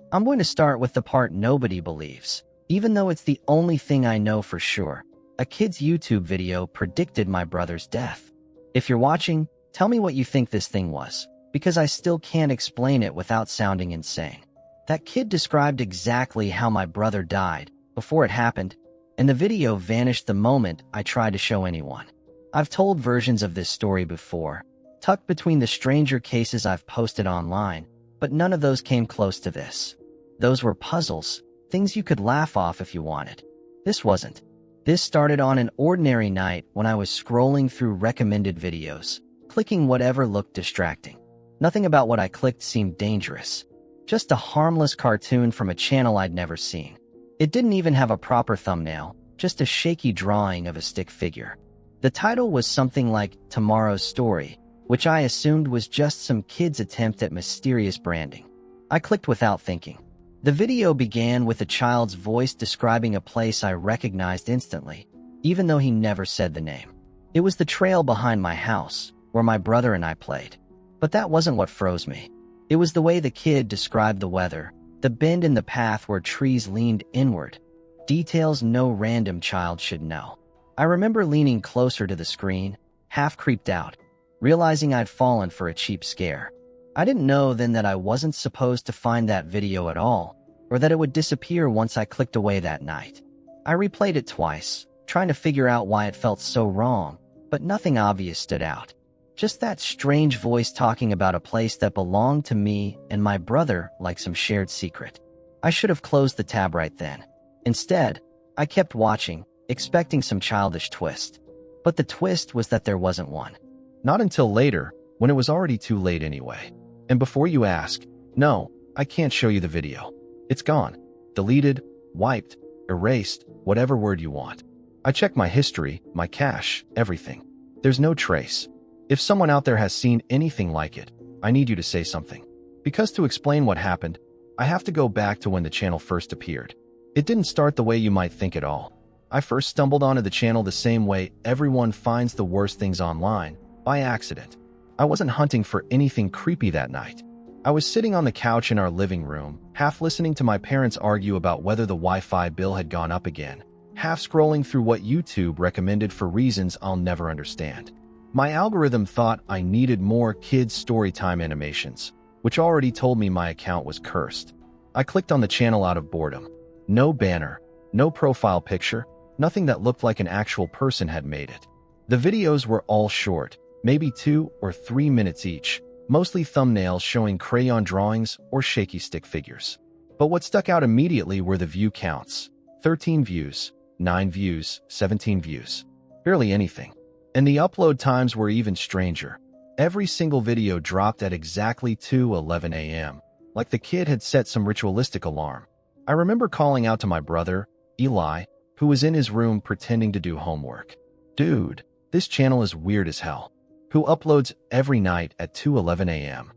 I'm going to start with the part nobody believes, even though it's the only thing I know for sure. A kid's YouTube video predicted my brother's death. If you're watching, tell me what you think this thing was, because I still can't explain it without sounding insane. That kid described exactly how my brother died before it happened, and the video vanished the moment I tried to show anyone. I've told versions of this story before, tucked between the stranger cases I've posted online, but none of those came close to this. Those were puzzles, things you could laugh off if you wanted. This wasn't. This started on an ordinary night when I was scrolling through recommended videos, clicking whatever looked distracting. Nothing about what I clicked seemed dangerous. Just a harmless cartoon from a channel I'd never seen. It didn't even have a proper thumbnail, just a shaky drawing of a stick figure. The title was something like Tomorrow's Story, which I assumed was just some kid's attempt at mysterious branding. I clicked without thinking. The video began with a child's voice describing a place I recognized instantly, even though he never said the name. It was the trail behind my house, where my brother and I played. But that wasn't what froze me. It was the way the kid described the weather, the bend in the path where trees leaned inward. Details no random child should know. I remember leaning closer to the screen, half creeped out, realizing I'd fallen for a cheap scare. I didn't know then that I wasn't supposed to find that video at all, or that it would disappear once I clicked away that night. I replayed it twice, trying to figure out why it felt so wrong, but nothing obvious stood out. Just that strange voice talking about a place that belonged to me and my brother like some shared secret. I should have closed the tab right then. Instead, I kept watching, expecting some childish twist. But the twist was that there wasn't one. Not until later, when it was already too late anyway. And before you ask, no, I can't show you the video. It's gone. Deleted, wiped, erased, whatever word you want. I checked my history, my cache, everything. There's no trace. If someone out there has seen anything like it, I need you to say something. Because to explain what happened, I have to go back to when the channel first appeared. It didn't start the way you might think at all. I first stumbled onto the channel the same way everyone finds the worst things online, by accident. I wasn't hunting for anything creepy that night. I was sitting on the couch in our living room, half listening to my parents argue about whether the Wi-Fi bill had gone up again, half scrolling through what YouTube recommended for reasons I'll never understand. My algorithm thought I needed more kids' storytime animations, which already told me my account was cursed. I clicked on the channel out of boredom. No banner, no profile picture, nothing that looked like an actual person had made it. The videos were all short, maybe 2 or 3 minutes each, mostly thumbnails showing crayon drawings or shaky stick figures. But what stuck out immediately were the view counts. 13 views, 9 views, 17 views. Barely anything. And the upload times were even stranger. Every single video dropped at exactly 2:11 a.m., like the kid had set some ritualistic alarm. I remember calling out to my brother, Eli, who was in his room pretending to do homework. Dude, this channel is weird as hell. Who uploads every night at 2:11 a.m.?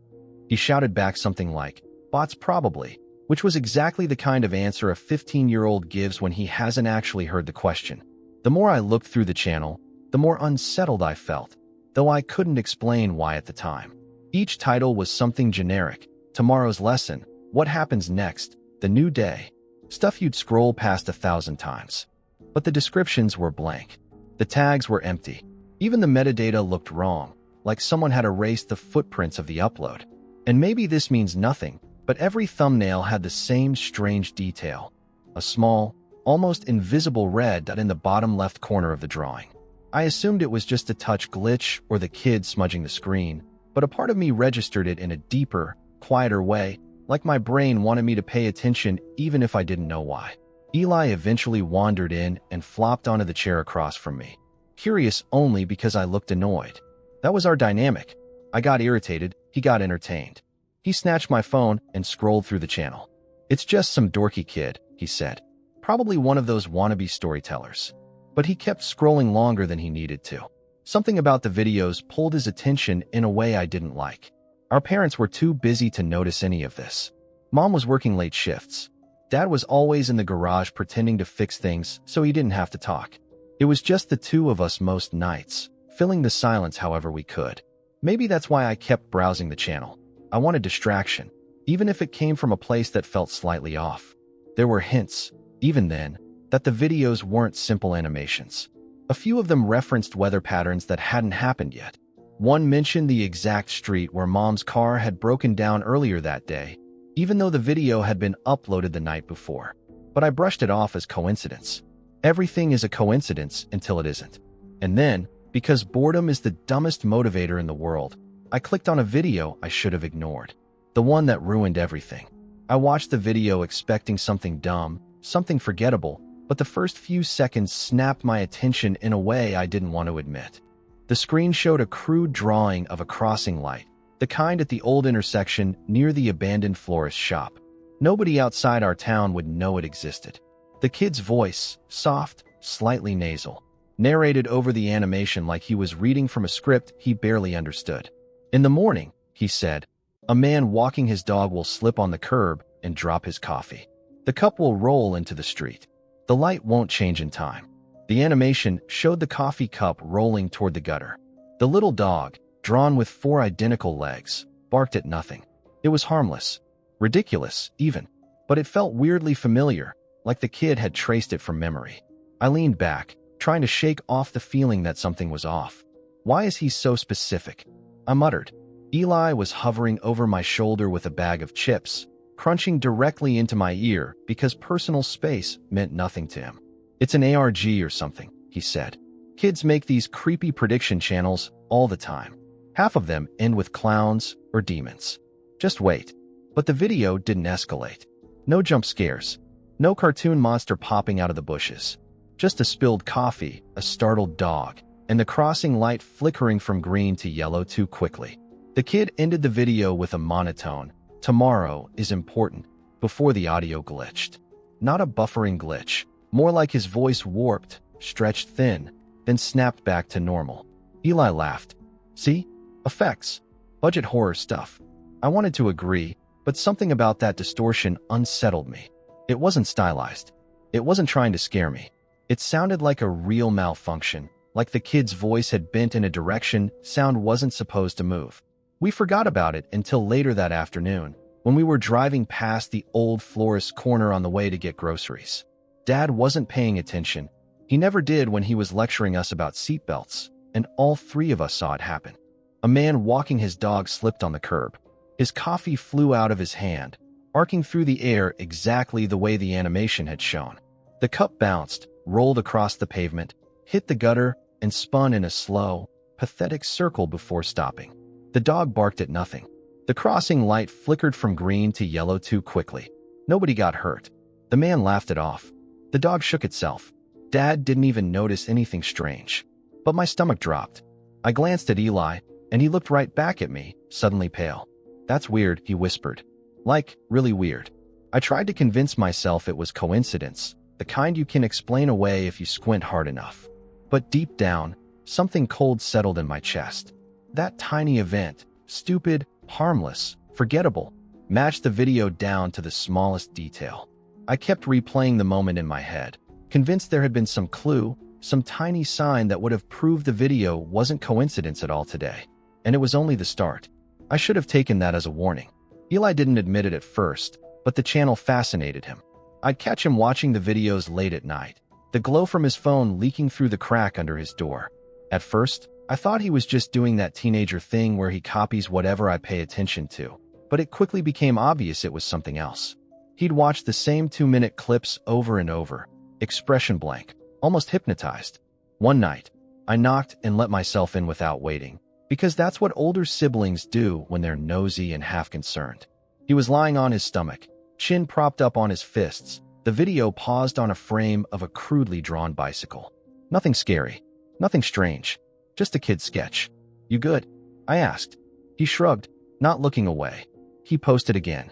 He shouted back something like, bots probably, which was exactly the kind of answer a 15-year-old gives when he hasn't actually heard the question. The more I looked through the channel, the more unsettled I felt, though I couldn't explain why at the time. Each title was something generic. Tomorrow's lesson, what happens next, the new day, stuff you'd scroll past 1,000 times. But the descriptions were blank. The tags were empty. Even the metadata looked wrong, like someone had erased the footprints of the upload. And maybe this means nothing, but every thumbnail had the same strange detail. A small, almost invisible red dot in the bottom left corner of the drawing. I assumed it was just a touch glitch or the kid smudging the screen, but a part of me registered it in a deeper, quieter way, like my brain wanted me to pay attention even if I didn't know why. Eli eventually wandered in and flopped onto the chair across from me. Curious only because I looked annoyed. That was our dynamic. I got irritated, he got entertained. He snatched my phone and scrolled through the channel. It's just some dorky kid, he said. Probably one of those wannabe storytellers. But he kept scrolling longer than he needed to. Something about the videos pulled his attention in a way I didn't like. Our parents were too busy to notice any of this. Mom was working late shifts. Dad was always in the garage pretending to fix things so he didn't have to talk. It was just the two of us most nights, filling the silence however we could. Maybe that's why I kept browsing the channel. I wanted distraction. even if it came from a place that felt slightly off. There were hints, even then, that the videos weren't simple animations. A few of them referenced weather patterns that hadn't happened yet. One mentioned the exact street where Mom's car had broken down earlier that day, even though the video had been uploaded the night before. But I brushed it off as coincidence. Everything is a coincidence until it isn't. And then, because boredom is the dumbest motivator in the world, I clicked on a video I should have ignored. The one that ruined everything. I watched the video expecting something dumb, something forgettable, but the first few seconds snapped my attention in a way I didn't want to admit. The screen showed a crude drawing of a crossing light, the kind at the old intersection near the abandoned florist shop. Nobody outside our town would know it existed. The kid's voice, soft, slightly nasal, narrated over the animation like he was reading from a script he barely understood. In the morning, he said, a man walking his dog will slip on the curb and drop his coffee. The cup will roll into the street. The light won't change in time. The animation showed the coffee cup rolling toward the gutter. The little dog, drawn with 4 identical legs, barked at nothing. It was harmless, ridiculous even, but it felt weirdly familiar, like the kid had traced it from memory. I leaned back, trying to shake off the feeling that something was off. Why is he so specific? I muttered. Eli was hovering over my shoulder with a bag of chips, crunching directly into my ear because personal space meant nothing to him. It's an ARG or something, he said. Kids make these creepy prediction channels all the time. Half of them end with clowns or demons. Just wait. But the video didn't escalate. No jump scares. No cartoon monster popping out of the bushes. Just a spilled coffee, a startled dog, and the crossing light flickering from green to yellow too quickly. The kid ended the video with a monotone, "Tomorrow is important," before the audio glitched. Not a buffering glitch, more like his voice warped, stretched thin, then snapped back to normal. Eli laughed. See? Effects. Budget horror stuff. I wanted to agree, but something about that distortion unsettled me. It wasn't stylized. It wasn't trying to scare me. It sounded like a real malfunction, like the kid's voice had bent in a direction sound wasn't supposed to move. We forgot about it until later that afternoon, when we were driving past the old florist corner on the way to get groceries. Dad wasn't paying attention. He never did when he was lecturing us about seatbelts, and all 3 of us saw it happen. A man walking his dog slipped on the curb. His coffee flew out of his hand, arcing through the air exactly the way the animation had shown. The cup bounced, rolled across the pavement, hit the gutter, and spun in a slow, pathetic circle before stopping. The dog barked at nothing. The crossing light flickered from green to yellow too quickly. Nobody got hurt. The man laughed it off. The dog shook itself. Dad didn't even notice anything strange. But my stomach dropped. I glanced at Eli, and he looked right back at me, suddenly pale. "That's weird," he whispered. Like, really weird. I tried to convince myself it was coincidence, the kind you can explain away if you squint hard enough. But deep down, something cold settled in my chest. That tiny event, stupid, harmless, forgettable, matched the video down to the smallest detail. I kept replaying the moment in my head, convinced there had been some clue, some tiny sign that would have proved the video wasn't coincidence at all today. And it was only the start. I should have taken that as a warning. Eli didn't admit it at first, but the channel fascinated him. I'd catch him watching the videos late at night, the glow from his phone leaking through the crack under his door. At first, I thought he was just doing that teenager thing where he copies whatever I pay attention to, but it quickly became obvious it was something else. He'd watch the same 2-minute clips over and over, expression blank, almost hypnotized. One night, I knocked and let myself in without waiting, because that's what older siblings do when they're nosy and half-concerned. He was lying on his stomach, chin propped up on his fists. The video paused on a frame of a crudely drawn bicycle. Nothing scary, nothing strange, just a kid's sketch. "You good?" I asked. He shrugged, not looking away. He posted again.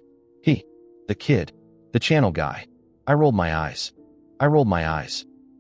The kid, the channel guy. I rolled my eyes.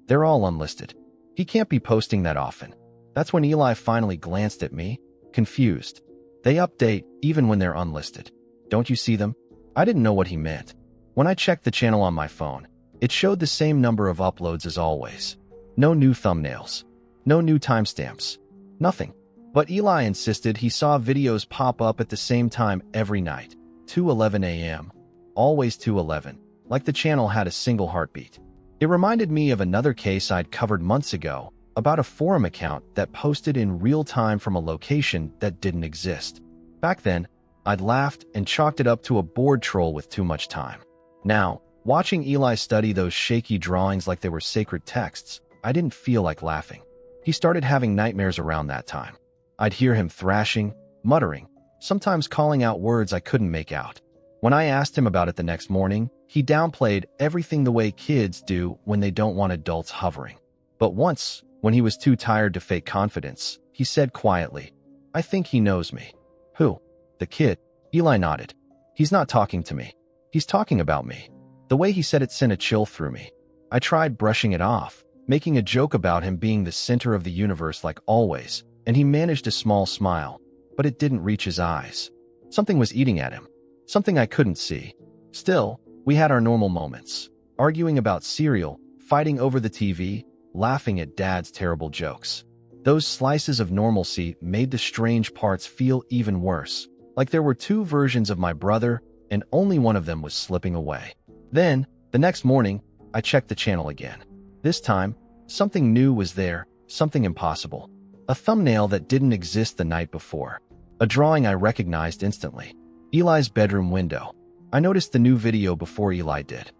They're all unlisted. He can't be posting that often. That's when Eli finally glanced at me, confused. They update even when they're unlisted. Don't you see them? I didn't know what he meant. When I checked the channel on my phone, it showed the same number of uploads as always. No new thumbnails. No new timestamps. Nothing. But Eli insisted he saw videos pop up at the same time every night. 2:11 a.m., always 2:11, like the channel had a single heartbeat. It reminded me of another case I'd covered months ago about a forum account that posted in real time from a location that didn't exist. Back then, I'd laughed and chalked it up to a bored troll with too much time. Now, watching Eli study those shaky drawings like they were sacred texts, I didn't feel like laughing. He started having nightmares around that time. I'd hear him thrashing, muttering, sometimes calling out words I couldn't make out. When I asked him about it the next morning, he downplayed everything the way kids do when they don't want adults hovering. But once, when he was too tired to fake confidence, he said quietly, "I think he knows me." "Who?" "The kid." Eli nodded. "He's not talking to me. He's talking about me." The way he said it sent a chill through me. I tried brushing it off, making a joke about him being the center of the universe like always, and he managed a small smile, but it didn't reach his eyes. Something was eating at him. Something I couldn't see. Still, we had our normal moments, arguing about cereal, fighting over the TV, laughing at Dad's terrible jokes. Those slices of normalcy made the strange parts feel even worse, like there were two versions of my brother, and only one of them was slipping away. Then, the next morning, I checked the channel again. This time, something new was there, something impossible. A thumbnail that didn't exist the night before. A drawing I recognized instantly. Eli's bedroom window. I noticed the new video before Eli did.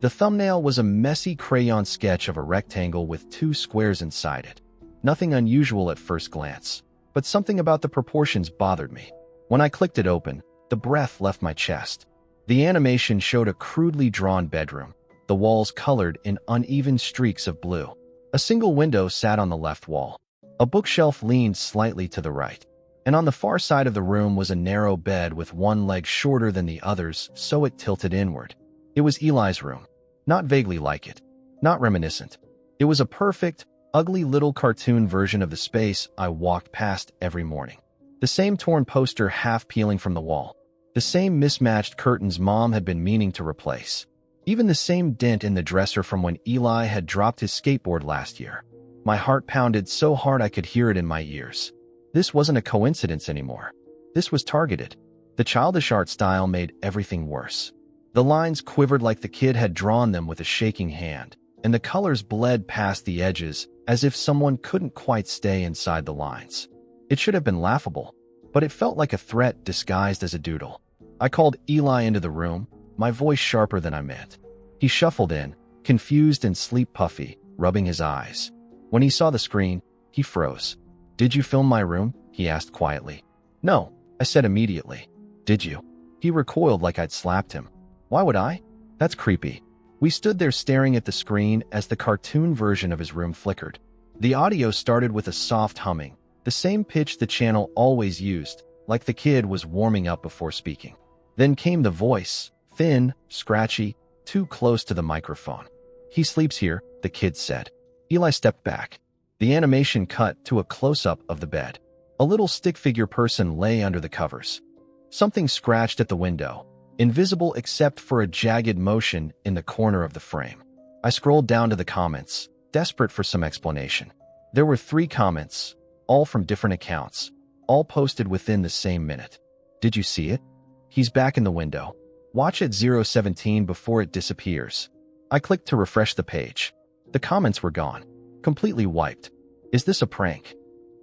The thumbnail was a messy crayon sketch of a rectangle with two squares inside it. Nothing unusual at first glance, but something about the proportions bothered me. When I clicked it open, the breath left my chest. The animation showed a crudely drawn bedroom, the walls colored in uneven streaks of blue. A single window sat on the left wall. A bookshelf leaned slightly to the right, and on the far side of the room was a narrow bed with one leg shorter than the others, so it tilted inward. It was Eli's room. Not vaguely like it. Not reminiscent. It was a perfect, ugly little cartoon version of the space I walked past every morning. The same torn poster half peeling from the wall. The same mismatched curtains Mom had been meaning to replace. Even the same dent in the dresser from when Eli had dropped his skateboard last year. My heart pounded so hard I could hear it in my ears. This wasn't a coincidence anymore. This was targeted. The childish art style made everything worse. The lines quivered like the kid had drawn them with a shaking hand, and the colors bled past the edges as if someone couldn't quite stay inside the lines. It should have been laughable, but it felt like a threat disguised as a doodle. I called Eli into the room, my voice sharper than I meant. He shuffled in, confused and sleep-puffy, rubbing his eyes. When he saw the screen, he froze. "Did you film my room?" he asked quietly. "No," I said immediately. "Did you?" He recoiled like I'd slapped him. "Why would I? That's creepy." We stood there staring at the screen as the cartoon version of his room flickered. The audio started with a soft humming, the same pitch the channel always used, like the kid was warming up before speaking. Then came the voice, thin, scratchy, too close to the microphone. "He sleeps here," the kid said. Eli stepped back. The animation cut to a close-up of the bed. A little stick figure person lay under the covers. Something scratched at the window, invisible except for a jagged motion in the corner of the frame. I scrolled down to the comments, desperate for some explanation. There were 3 comments, all from different accounts, all posted within the same minute. "Did you see it? He's back in the window. Watch at 0:17 before it disappears." I clicked to refresh the page. The comments were gone, completely wiped. "Is this a prank?"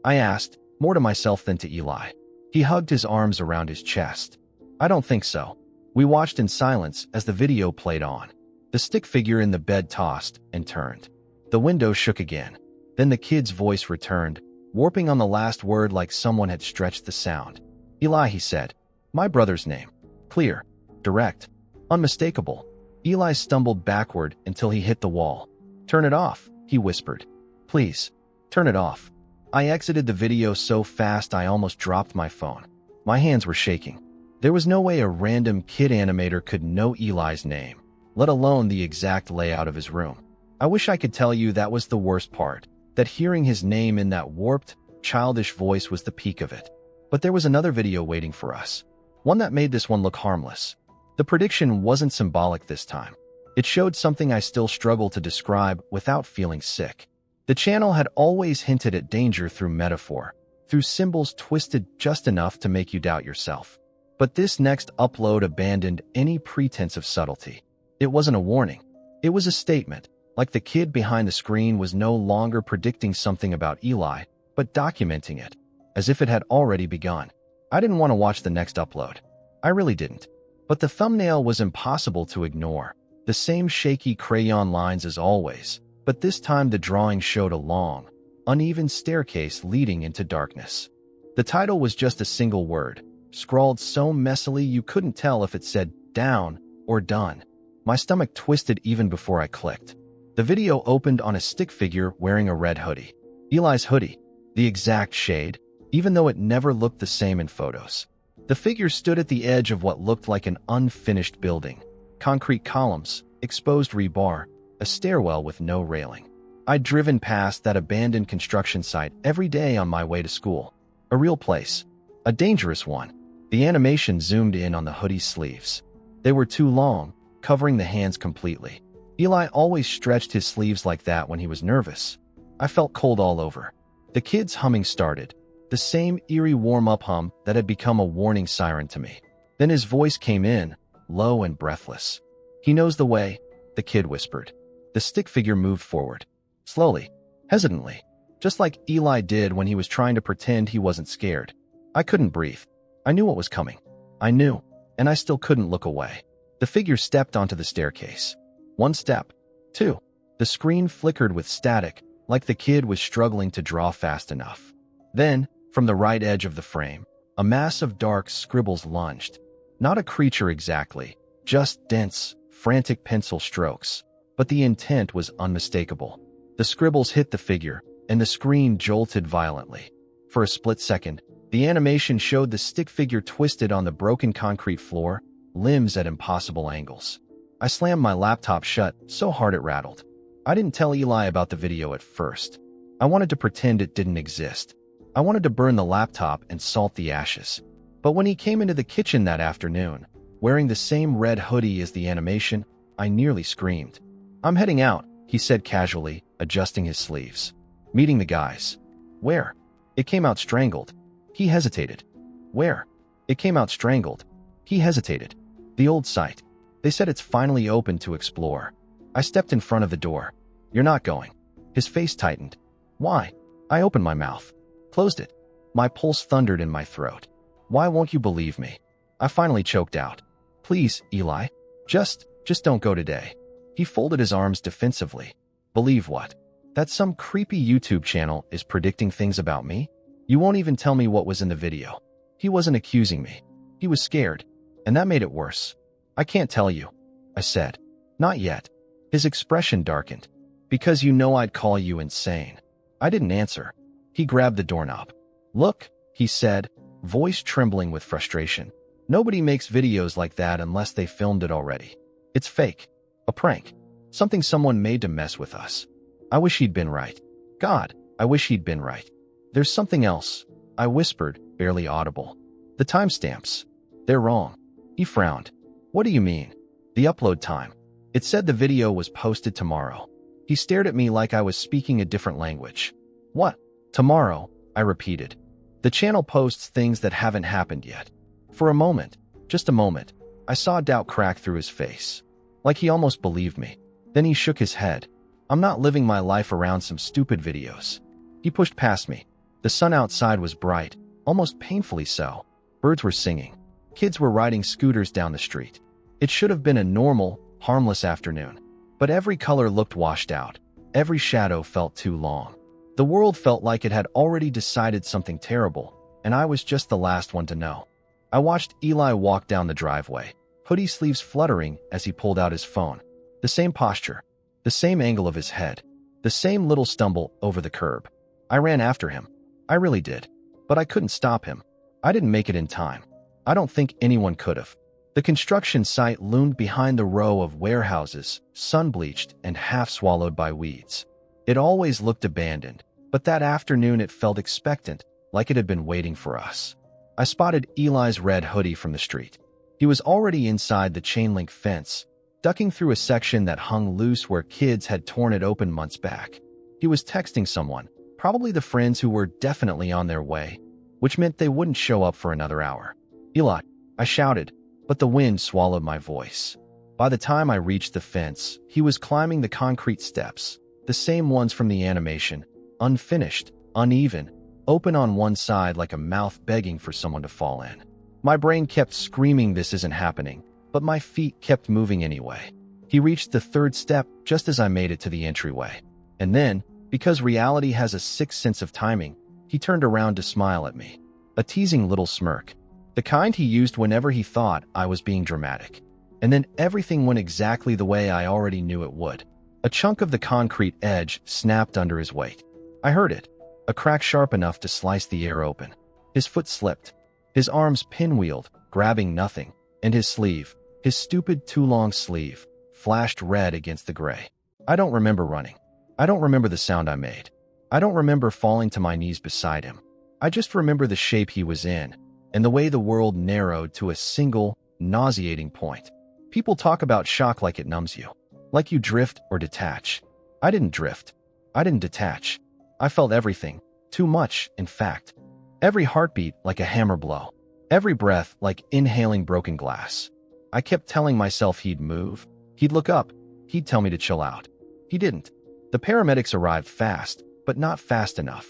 I asked, more to myself than to Eli. He hugged his arms around his chest. "I don't think so." We watched in silence as the video played on. The stick figure in the bed tossed and turned. The window shook again. Then the kid's voice returned, warping on the last word like someone had stretched the sound. "Eli," he said. "My brother's name. Clear. Direct. Unmistakable." Eli stumbled backward until he hit the wall. "Turn it off," he whispered. "Please, turn it off." I exited the video so fast I almost dropped my phone. My hands were shaking. There was no way a random kid animator could know Eli's name, let alone the exact layout of his room. I wish I could tell you that was the worst part, that hearing his name in that warped, childish voice was the peak of it. But there was another video waiting for us, one that made this one look harmless. The prediction wasn't symbolic this time. It showed something I still struggle to describe without feeling sick. The channel had always hinted at danger through metaphor, through symbols twisted just enough to make you doubt yourself. But this next upload abandoned any pretense of subtlety. It wasn't a warning. It was a statement, like the kid behind the screen was no longer predicting something about Eli, but documenting it, as if it had already begun. I didn't want to watch the next upload. I really didn't. But the thumbnail was impossible to ignore. The same shaky crayon lines as always, but this time the drawing showed a long, uneven staircase leading into darkness. The title was just a single word, scrawled so messily you couldn't tell if it said down or done. My stomach twisted even before I clicked. The video opened on a stick figure wearing a red hoodie. Eli's hoodie, the exact shade, even though it never looked the same in photos. The figure stood at the edge of what looked like an unfinished building. Concrete columns, exposed rebar, a stairwell with no railing. I'd driven past that abandoned construction site every day on my way to school. A real place. A dangerous one. The animation zoomed in on the hoodie's sleeves. They were too long, covering the hands completely. Eli always stretched his sleeves like that when he was nervous. I felt cold all over. The kid's humming started, the same eerie warm-up hum that had become a warning siren to me. Then his voice came in, low and breathless. "He knows the way," the kid whispered. The stick figure moved forward. Slowly, hesitantly, just like Eli did when he was trying to pretend he wasn't scared. I couldn't breathe. I knew what was coming. I knew, and I still couldn't look away. The figure stepped onto the staircase. One step. Two. The screen flickered with static, like the kid was struggling to draw fast enough. Then, from the right edge of the frame, a mass of dark scribbles lunged. Not a creature exactly, just dense, frantic pencil strokes. But the intent was unmistakable. The scribbles hit the figure, and the screen jolted violently. For a split second, the animation showed the stick figure twisted on the broken concrete floor, limbs at impossible angles. I slammed my laptop shut so hard it rattled. I didn't tell Eli about the video at first. I wanted to pretend it didn't exist. I wanted to burn the laptop and salt the ashes. But when he came into the kitchen that afternoon, wearing the same red hoodie as the animation, I nearly screamed. "I'm heading out," he said casually, adjusting his sleeves. "Meeting the guys." "Where?" It came out strangled. He hesitated. "Where?" It came out strangled. He hesitated. "The old site. They said it's finally open to explore." I stepped in front of the door. "You're not going." His face tightened. "Why?" I opened my mouth. Closed it. My pulse thundered in my throat. "Why won't you believe me?" I finally choked out. "Please, Eli. Just don't go today." He folded his arms defensively. "Believe what? That some creepy YouTube channel is predicting things about me? You won't even tell me what was in the video." He wasn't accusing me. He was scared, and that made it worse. "I can't tell you," I said. "Not yet." His expression darkened. "Because you know I'd call you insane." I didn't answer. He grabbed the doorknob. "Look," he said, voice trembling with frustration. "Nobody makes videos like that unless they filmed it already. It's fake. A prank. Something someone made to mess with us." I wish he'd been right. God, I wish he'd been right. "There's something else," I whispered, barely audible. "The timestamps. They're wrong." He frowned. "What do you mean?" "The upload time. It said the video was posted tomorrow." He stared at me like I was speaking a different language. "What? Tomorrow?" I repeated. "The channel posts things that haven't happened yet." For a moment, just a moment, I saw doubt crack through his face. Like he almost believed me. Then he shook his head. "I'm not living my life around some stupid videos." He pushed past me. The sun outside was bright, almost painfully so. Birds were singing. Kids were riding scooters down the street. It should have been a normal, harmless afternoon. But every color looked washed out. Every shadow felt too long. The world felt like it had already decided something terrible, and I was just the last one to know. I watched Eli walk down the driveway, hoodie sleeves fluttering as he pulled out his phone. The same posture, the same angle of his head, the same little stumble over the curb. I ran after him. I really did. But I couldn't stop him. I didn't make it in time. I don't think anyone could have. The construction site loomed behind the row of warehouses, sun-bleached and half-swallowed by weeds. It always looked abandoned, but that afternoon it felt expectant, like it had been waiting for us. I spotted Eli's red hoodie from the street. He was already inside the chain-link fence, ducking through a section that hung loose where kids had torn it open months back. He was texting someone, Probably the friends who were definitely on their way, which meant they wouldn't show up for another hour. "Eli," I shouted, but the wind swallowed my voice. By the time I reached the fence, he was climbing the concrete steps, the same ones from the animation, unfinished, uneven, open on one side like a mouth begging for someone to fall in. My brain kept screaming this isn't happening, but my feet kept moving anyway. He reached the third step just as I made it to the entryway. And then, because reality has a sixth sense of timing, he turned around to smile at me. A teasing little smirk. The kind he used whenever he thought I was being dramatic. And then everything went exactly the way I already knew it would. A chunk of the concrete edge snapped under his weight. I heard it, a crack sharp enough to slice the air open. His foot slipped. His arms pinwheeled, grabbing nothing, and his sleeve, his stupid too-long sleeve, flashed red against the gray. I don't remember running. I don't remember the sound I made. I don't remember falling to my knees beside him. I just remember the shape he was in, and the way the world narrowed to a single, nauseating point. People talk about shock like it numbs you, like you drift or detach. I didn't drift. I didn't detach. I felt everything, too much, in fact. Every heartbeat like a hammer blow. Every breath like inhaling broken glass. I kept telling myself he'd move. He'd look up. He'd tell me to chill out. He didn't. The paramedics arrived fast, but not fast enough.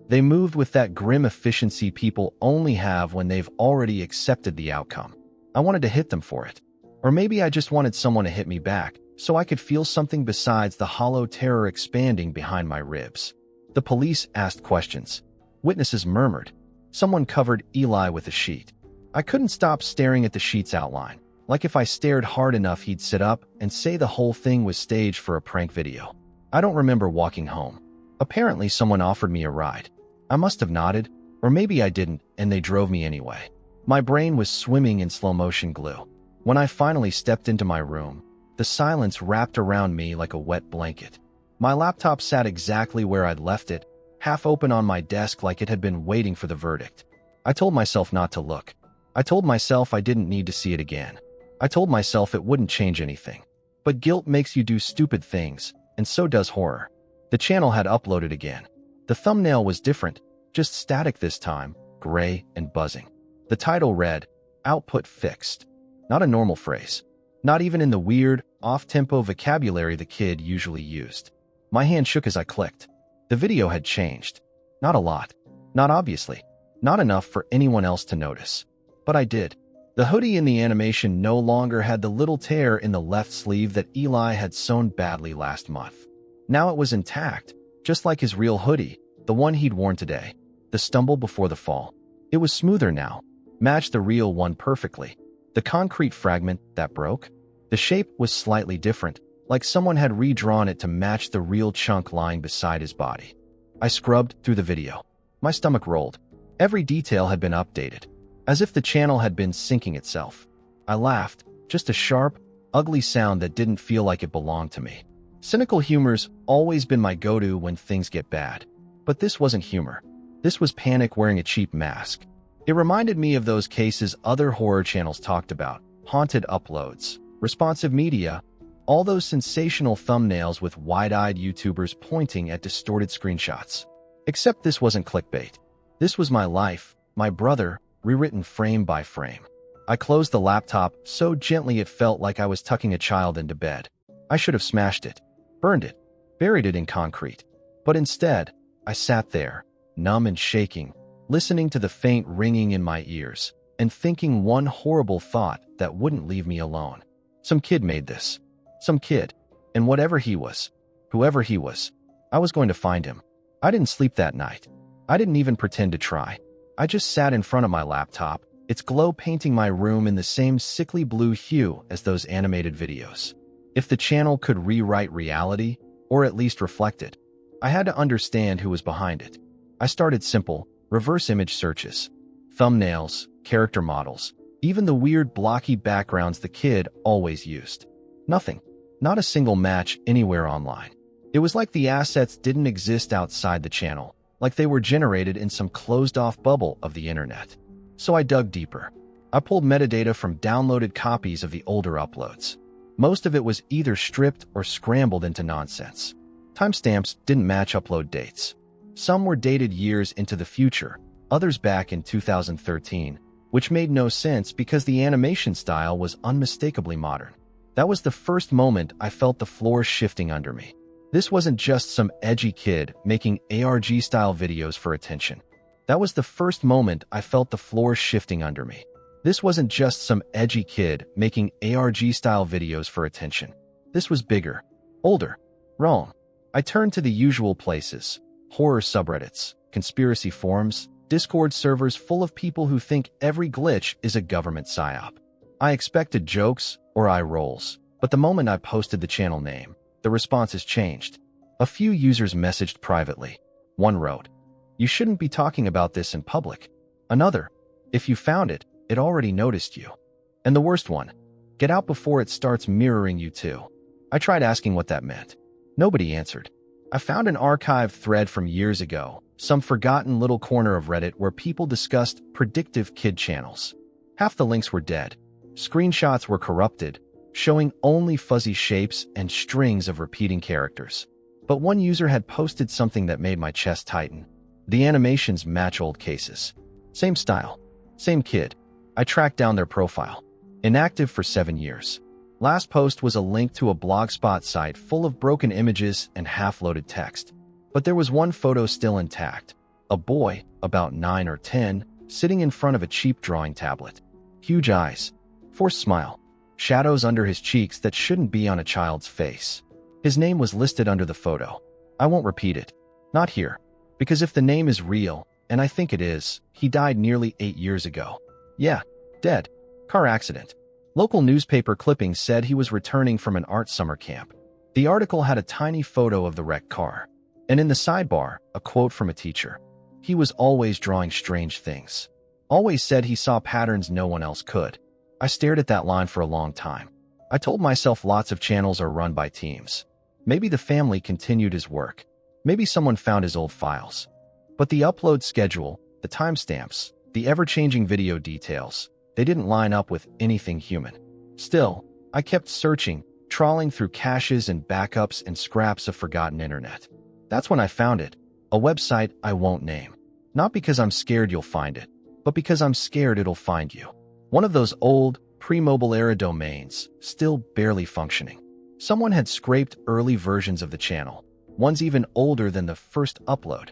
They moved with that grim efficiency people only have when they've already accepted the outcome. I wanted to hit them for it. Or maybe I just wanted someone to hit me back, so I could feel something besides the hollow terror expanding behind my ribs. The police asked questions. Witnesses murmured. Someone covered Eli with a sheet. I couldn't stop staring at the sheet's outline. Like if I stared hard enough he'd sit up and say the whole thing was staged for a prank video. I don't remember walking home. Apparently someone offered me a ride. I must have nodded, or maybe I didn't, and they drove me anyway. My brain was swimming in slow-motion glue. When I finally stepped into my room, the silence wrapped around me like a wet blanket. My laptop sat exactly where I'd left it, half open on my desk like it had been waiting for the verdict. I told myself not to look. I told myself I didn't need to see it again. I told myself it wouldn't change anything. But guilt makes you do stupid things, and so does horror. The channel had uploaded again. The thumbnail was different, just static this time, gray and buzzing. The title read, "Output Fixed." Not a normal phrase. Not even in the weird, off-tempo vocabulary the kid usually used. My hand shook as I clicked. The video had changed. Not a lot. Not obviously. Not enough for anyone else to notice. But I did. The hoodie in the animation no longer had the little tear in the left sleeve that Eli had sewn badly last month. Now it was intact, just like his real hoodie, the one he'd worn today. The stumble before the fall. It was smoother now, matched the real one perfectly. The concrete fragment that broke, the shape was slightly different, like someone had redrawn it to match the real chunk lying beside his body. I scrubbed through the video. My stomach rolled. Every detail had been updated, as if the channel had been syncing itself. I laughed, just a sharp, ugly sound that didn't feel like it belonged to me. Cynical humor's always been my go-to when things get bad. But this wasn't humor. This was panic wearing a cheap mask. It reminded me of those cases other horror channels talked about. Haunted uploads, responsive media, all those sensational thumbnails with wide-eyed YouTubers pointing at distorted screenshots. Except this wasn't clickbait. This was my life, my brother, rewritten frame by frame. I closed the laptop so gently it felt like I was tucking a child into bed. I should have smashed it, burned it, buried it in concrete. But instead, I sat there, numb and shaking, listening to the faint ringing in my ears, and thinking one horrible thought that wouldn't leave me alone. Some kid made this. Some kid. And whatever he was, whoever he was, I was going to find him. I didn't sleep that night. I didn't even pretend to try. I just sat in front of my laptop, its glow painting my room in the same sickly blue hue as those animated videos. If the channel could rewrite reality, or at least reflect it, I had to understand who was behind it. I started simple, reverse image searches, thumbnails, character models, even the weird blocky backgrounds the kid always used. Nothing. Not a single match anywhere online. It was like the assets didn't exist outside the channel, like they were generated in some closed-off bubble of the internet. So I dug deeper. I pulled metadata from downloaded copies of the older uploads. Most of it was either stripped or scrambled into nonsense. Timestamps didn't match upload dates. Some were dated years into the future, others back in 2013, which made no sense because the animation style was unmistakably modern. That was the first moment I felt the floor shifting under me. This wasn't just some edgy kid making ARG-style videos for attention. That was the first moment I felt the floor shifting under me. This wasn't just some edgy kid making ARG-style videos for attention. This was bigger, older, wrong. I turned to the usual places: horror subreddits, conspiracy forums, Discord servers full of people who think every glitch is a government psyop. I expected jokes or eye rolls, but the moment I posted the channel name, the responses changed. A few users messaged privately. One wrote, "You shouldn't be talking about this in public." Another, "If you found it, it already noticed you." And the worst one, "Get out before it starts mirroring you too." I tried asking what that meant. Nobody answered. I found an archived thread from years ago, some forgotten little corner of Reddit where people discussed predictive kid channels. Half the links were dead. Screenshots were corrupted, showing only fuzzy shapes and strings of repeating characters. But one user had posted something that made my chest tighten. The animations match old cases. Same style, same kid. I tracked down their profile. Inactive for 7 years. Last post was a link to a blogspot site full of broken images and half-loaded text. But there was one photo still intact. A boy, about 9 or 10, sitting in front of a cheap drawing tablet. Huge eyes, forced smile, shadows under his cheeks that shouldn't be on a child's face. His name was listed under the photo. I won't repeat it. Not here. Because if the name is real, and I think it is, he died nearly 8 years ago. Yeah, dead. Car accident. Local newspaper clippings said he was returning from an art summer camp. The article had a tiny photo of the wrecked car. And in the sidebar, a quote from a teacher. He was always drawing strange things. Always said he saw patterns no one else could. I stared at that line for a long time. I told myself lots of channels are run by teams. Maybe the family continued his work. Maybe someone found his old files. But the upload schedule, the timestamps, the ever-changing video details, they didn't line up with anything human. Still, I kept searching, trawling through caches and backups and scraps of forgotten internet. That's when I found it, a website I won't name. Not because I'm scared you'll find it, but because I'm scared it'll find you. One of those old, pre-mobile era domains, still barely functioning. Someone had scraped early versions of the channel, ones even older than the first upload.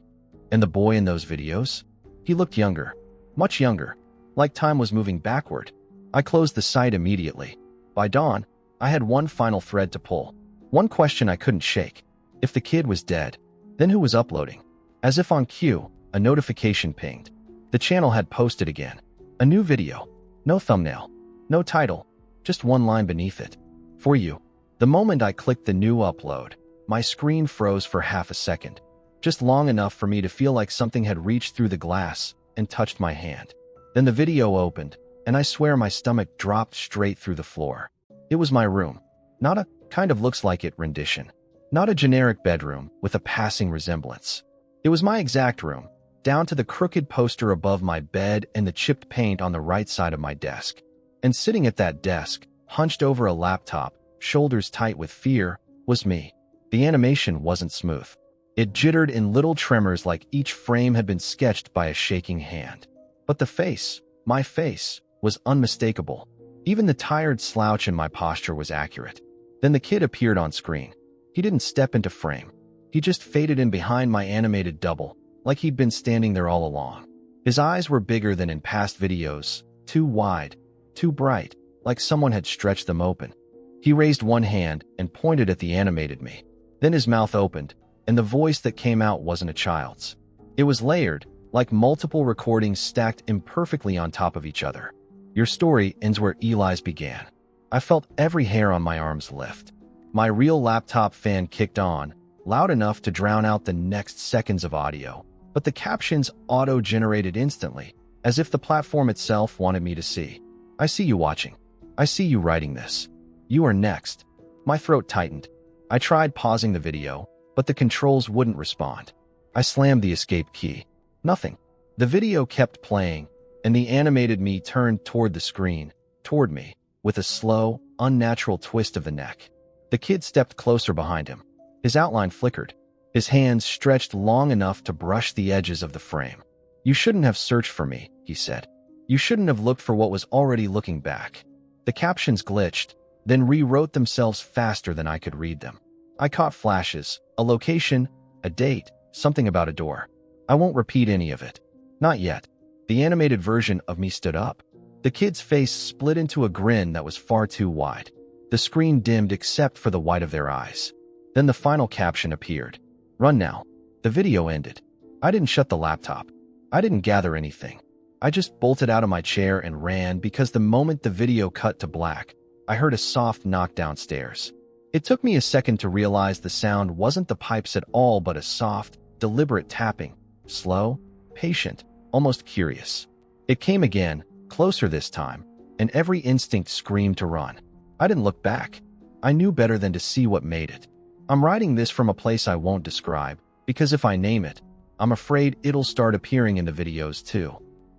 And the boy in those videos? He looked younger, much younger, like time was moving backward. I closed the site immediately. By dawn, I had one final thread to pull. One question I couldn't shake. If the kid was dead, then who was uploading? As if on cue, a notification pinged. The channel had posted again. A new video. No thumbnail. No title. Just one line beneath it. For you. The moment I clicked the new upload, my screen froze for half a second. Just long enough for me to feel like something had reached through the glass and touched my hand. Then the video opened, and I swear my stomach dropped straight through the floor. It was my room. Not a kind of looks like it rendition. Not a generic bedroom with a passing resemblance. It was my exact room, down to the crooked poster above my bed and the chipped paint on the right side of my desk. And sitting at that desk, hunched over a laptop, shoulders tight with fear, was me. The animation wasn't smooth. It jittered in little tremors like each frame had been sketched by a shaking hand. But the face, my face, was unmistakable. Even the tired slouch in my posture was accurate. Then the kid appeared on screen. He didn't step into frame. He just faded in behind my animated double, like he'd been standing there all along. His eyes were bigger than in past videos, too wide, too bright, like someone had stretched them open. He raised one hand and pointed at the animated me. Then his mouth opened, and the voice that came out wasn't a child's. It was layered, like multiple recordings stacked imperfectly on top of each other. Your story ends where Eli's began. I felt every hair on my arms lift. My real laptop fan kicked on, loud enough to drown out the next seconds of audio, but the captions auto-generated instantly, as if the platform itself wanted me to see. I see you watching. I see you writing this. You are next. My throat tightened. I tried pausing the video, but the controls wouldn't respond. I slammed the escape key. Nothing. The video kept playing, and the animated me turned toward the screen, toward me, with a slow, unnatural twist of the neck. The kid stepped closer behind him. His outline flickered. His hands stretched long enough to brush the edges of the frame. "You shouldn't have searched for me," he said. "You shouldn't have looked for what was already looking back." The captions glitched, then rewrote themselves faster than I could read them. I caught flashes, a location, a date, something about a door. I won't repeat any of it. Not yet. The animated version of me stood up. The kid's face split into a grin that was far too wide. The screen dimmed except for the white of their eyes. Then the final caption appeared. "Run now." The video ended. I didn't shut the laptop. I didn't gather anything. I just bolted out of my chair and ran because the moment the video cut to black, I heard a soft knock downstairs. It took me a second to realize the sound wasn't the pipes at all but a soft, deliberate tapping. Slow, patient, almost curious. It came again, closer this time, and every instinct screamed to run. I didn't look back. I knew better than to see what made it. I'm writing this from a place I won't describe, because if I name it, I'm afraid it'll start appearing in the videos too.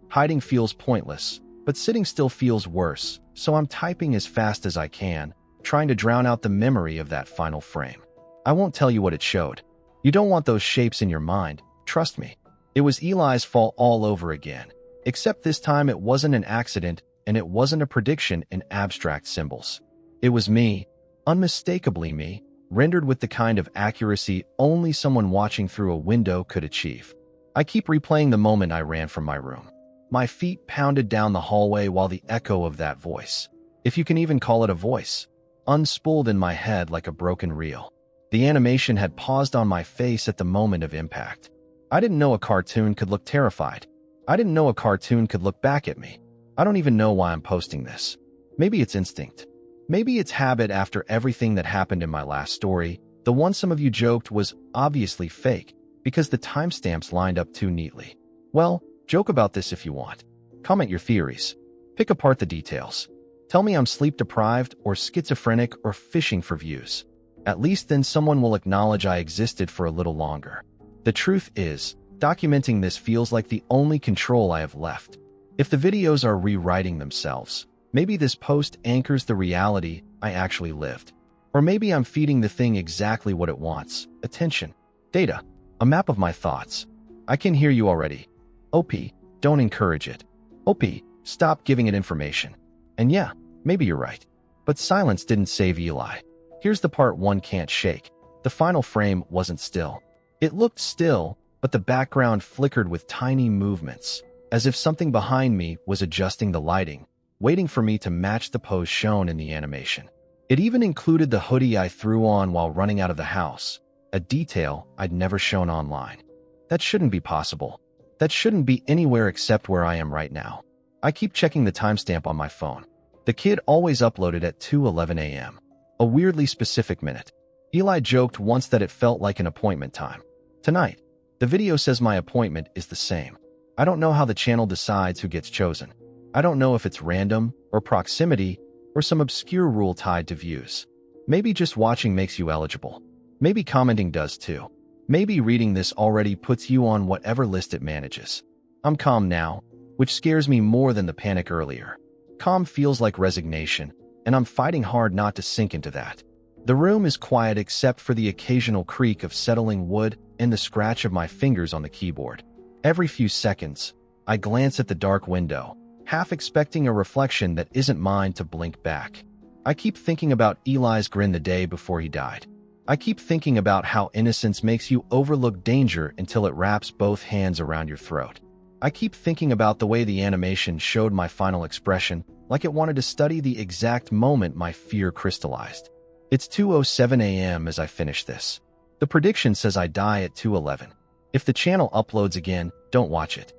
Hiding feels pointless, but sitting still feels worse, so I'm typing as fast as I can, trying to drown out the memory of that final frame. I won't tell you what it showed. You don't want those shapes in your mind, trust me. It was Eli's fault all over again, except this time it wasn't an accident and it wasn't a prediction in abstract symbols. It was me, unmistakably me, rendered with the kind of accuracy only someone watching through a window could achieve. I keep replaying the moment I ran from my room. My feet pounded down the hallway while the echo of that voice, if you can even call it a voice, unspooled in my head like a broken reel. The animation had paused on my face at the moment of impact. I didn't know a cartoon could look terrified. I didn't know a cartoon could look back at me. I don't even know why I'm posting this. Maybe it's instinct. Maybe it's habit after everything that happened in my last story. The one some of you joked was obviously fake because the timestamps lined up too neatly. Well, joke about this if you want. Comment your theories. Pick apart the details. Tell me I'm sleep-deprived or schizophrenic or fishing for views. At least then someone will acknowledge I existed for a little longer. The truth is, documenting this feels like the only control I have left. If the videos are rewriting themselves, maybe this post anchors the reality I actually lived. Or maybe I'm feeding the thing exactly what it wants. Attention. Data. A map of my thoughts. I can hear you already. OP, don't encourage it. OP, stop giving it information. And yeah, maybe you're right. But silence didn't save Eli. Here's the part one can't shake. The final frame wasn't still. It looked still, but the background flickered with tiny movements, as if something behind me was adjusting the lighting, waiting for me to match the pose shown in the animation. It even included the hoodie I threw on while running out of the house, a detail I'd never shown online. That shouldn't be possible. That shouldn't be anywhere except where I am right now. I keep checking the timestamp on my phone. The kid always uploaded at 2:11 a.m., a weirdly specific minute. Eli joked once that it felt like an appointment time. Tonight, the video says my appointment is the same. I don't know how the channel decides who gets chosen. I don't know if it's random, or proximity, or some obscure rule tied to views. Maybe just watching makes you eligible. Maybe commenting does too. Maybe reading this already puts you on whatever list it manages. I'm calm now, which scares me more than the panic earlier. Calm feels like resignation, and I'm fighting hard not to sink into that. The room is quiet except for the occasional creak of settling wood and the scratch of my fingers on the keyboard. Every few seconds, I glance at the dark window, half expecting a reflection that isn't mine to blink back. I keep thinking about Eli's grin the day before he died. I keep thinking about how innocence makes you overlook danger until it wraps both hands around your throat. I keep thinking about the way the animation showed my final expression, like it wanted to study the exact moment my fear crystallized. It's 2:07 a.m. as I finish this. The prediction says I die at 2:11. If the channel uploads again, don't watch it.